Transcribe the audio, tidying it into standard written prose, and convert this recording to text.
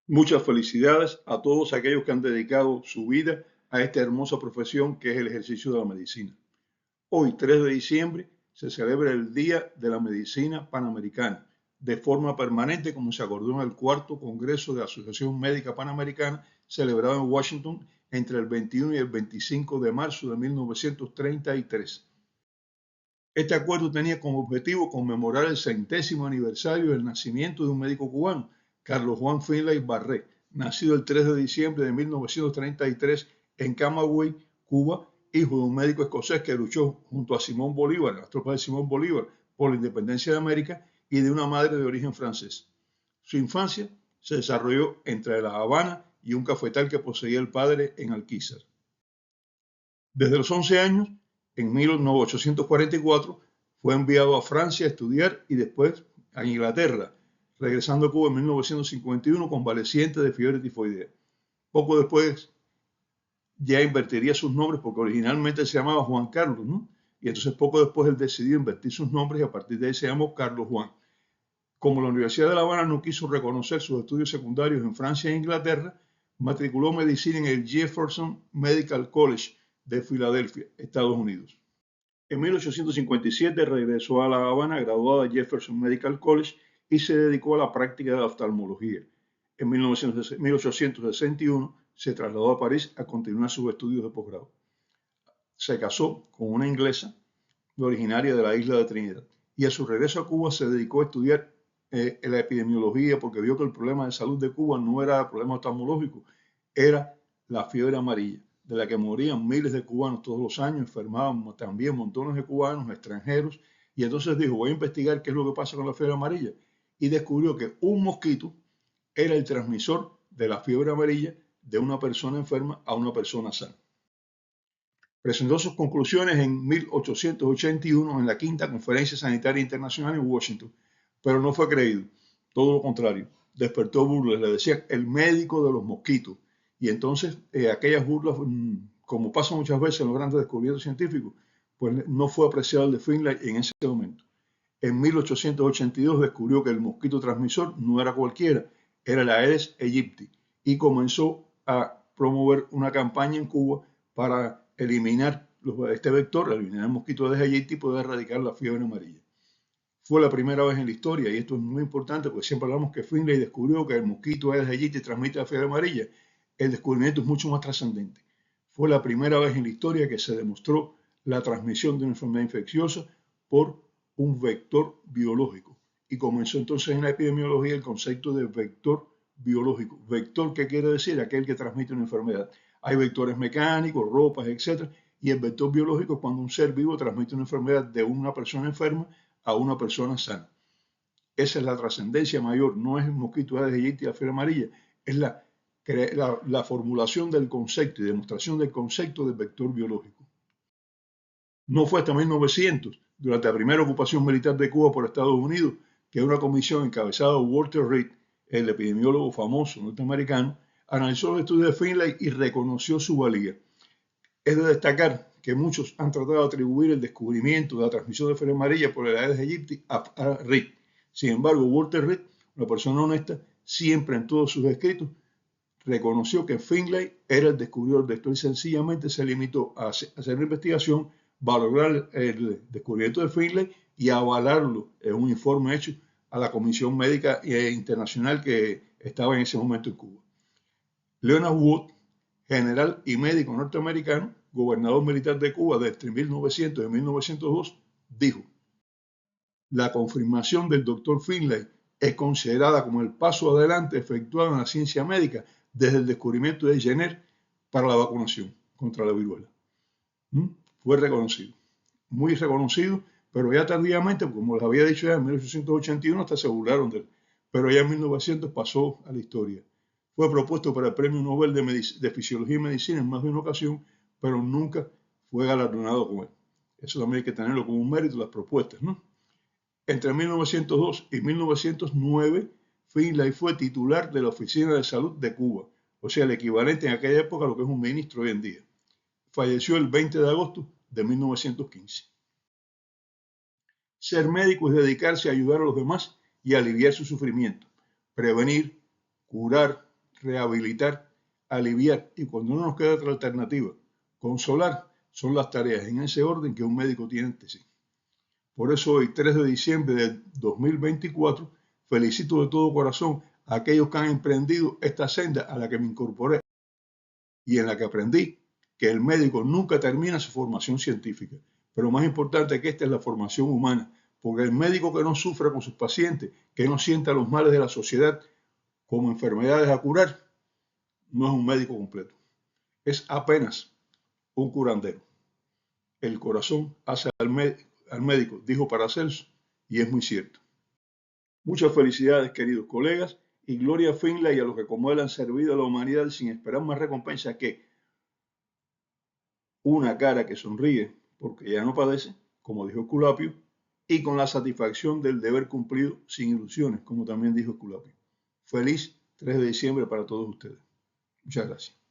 Muchas felicidades a todos aquellos que han dedicado su vida a esta hermosa profesión que es el ejercicio de la medicina. Hoy, 3 de diciembre, se celebra el Día de la Medicina Panamericana, de forma permanente como se acordó en el cuarto Congreso de la Asociación Médica Panamericana, celebrado en Washington entre el 21 y el 25 de marzo de 1933. Este acuerdo tenía como objetivo conmemorar el 100º aniversario del nacimiento de un médico cubano, Carlos Juan Finlay Barré, nacido el 3 de diciembre de 1933 en Camagüey, Cuba, hijo de un médico escocés que luchó junto a Simón Bolívar, las tropas de Simón Bolívar, por la independencia de América, y de una madre de origen francés. Su infancia se desarrolló entre La Habana y un cafetal que poseía el padre en Alquizar. Desde los 11 años, en 1844, fue enviado a Francia a estudiar y después a Inglaterra, regresando a Cuba en 1951 convaleciente de fiebre tifoidea. Poco después ya invertiría sus nombres porque originalmente se llamaba Juan Carlos, ¿no? Y entonces poco después él decidió invertir sus nombres y a partir de ahí se llamó Carlos Juan. Como la Universidad de La Habana no quiso reconocer sus estudios secundarios en Francia e Inglaterra, matriculó medicina en el Jefferson Medical College de Filadelfia, Estados Unidos. En 1857 regresó a La Habana, graduado de Jefferson Medical College, y se dedicó a la práctica de la oftalmología. En 1861 se trasladó a París a continuar sus estudios de posgrado. Se casó con una inglesa originaria de la isla de Trinidad y a su regreso a Cuba se dedicó a estudiar la epidemiología porque vio que el problema de salud de Cuba no era problema oftalmológico, era la fiebre amarilla, de la que morían miles de cubanos todos los años, enfermaban también montones de cubanos, extranjeros, y entonces dijo, voy a investigar qué es lo que pasa con la fiebre amarilla, y descubrió que un mosquito era el transmisor de la fiebre amarilla de una persona enferma a una persona sana. Presentó sus conclusiones en 1881 en la Quinta Conferencia Sanitaria Internacional en Washington, pero no fue creído. Todo lo contrario, despertó burlas, le decían el médico de los mosquitos. Y entonces aquellas burlas, como pasa muchas veces en los grandes descubrimientos científicos, pues no fue apreciado el de Finlay en ese momento. En 1882 descubrió que el mosquito transmisor no era cualquiera, era el Aedes aegypti, y comenzó a promover una campaña en Cuba para eliminar este vector, eliminar el mosquito Aedes aegypti y poder erradicar la fiebre amarilla. Fue la primera vez en la historia, y esto es muy importante porque siempre hablamos que Finlay descubrió que el mosquito Aedes aegypti transmite la fiebre amarilla. El descubrimiento es mucho más trascendente. Fue la primera vez en la historia que se demostró la transmisión de una enfermedad infecciosa por un vector biológico. Y comenzó entonces en la epidemiología el concepto de vector biológico. Vector, ¿qué quiere decir? Aquel que transmite una enfermedad. Hay vectores mecánicos, ropas, etc. Y el vector biológico es cuando un ser vivo transmite una enfermedad de una persona enferma a una persona sana. Esa es la trascendencia mayor, no es el mosquito Aedes aegypti y la fiebre amarilla, es la formulación del concepto y demostración del concepto del vector biológico. No fue hasta 1900, durante la primera ocupación militar de Cuba por Estados Unidos, que una comisión encabezada por Walter Reed, el epidemiólogo famoso norteamericano, analizó los estudios de Finlay y reconoció su valía. Es de destacar que muchos han tratado de atribuir el descubrimiento de la transmisión de fiebre amarilla por el Aedes aegypti a Reed. Sin embargo, Walter Reed, una persona honesta, siempre en todos sus escritos reconoció que Finlay era el descubridor de esto y sencillamente se limitó a hacer una investigación, valorar el descubrimiento de Finlay y avalarlo en un informe hecho a la Comisión Médica Internacional que estaba en ese momento en Cuba. Leonard Wood, general y médico norteamericano, gobernador militar de Cuba desde 1900 y 1902, dijo: la confirmación del doctor Finlay es considerada como el paso adelante efectuado en la ciencia médica desde el descubrimiento de Jenner para la vacunación contra la viruela. Fue reconocido, muy reconocido, pero ya tardíamente, como les había dicho ya en 1881, hasta se burlaron de él, pero ya en 1900 pasó a la historia. Fue propuesto para el Premio Nobel de Fisiología y Medicina en más de una ocasión, pero nunca fue galardonado con él. Eso también hay que tenerlo como un mérito, las propuestas, ¿no? Entre 1902 y 1909, Finlay fue titular de la Oficina de Salud de Cuba, o sea, el equivalente en aquella época a lo que es un ministro hoy en día. Falleció el 20 de agosto de 1915. Ser médico es dedicarse a ayudar a los demás y a aliviar su sufrimiento, prevenir, curar, rehabilitar, aliviar y cuando no nos queda otra alternativa, consolar, son las tareas en ese orden que un médico tiene ante sí. Por eso hoy, 3 de diciembre de 2024, felicito de todo corazón a aquellos que han emprendido esta senda a la que me incorporé y en la que aprendí que el médico nunca termina su formación científica, pero más importante que esta es la formación humana, porque el médico que no sufra con sus pacientes, que no sienta los males de la sociedad como enfermedades a curar, no es un médico completo, es apenas un curandero. El corazón hace al médico, dijo Paracelso, y es muy cierto. Muchas felicidades, queridos colegas, y gloria a Finlay y a los que como él han servido a la humanidad sin esperar más recompensa que una cara que sonríe porque ya no padece, como dijo Esculapio, y con la satisfacción del deber cumplido sin ilusiones, como también dijo Esculapio. Feliz 3 de diciembre para todos ustedes. Muchas gracias.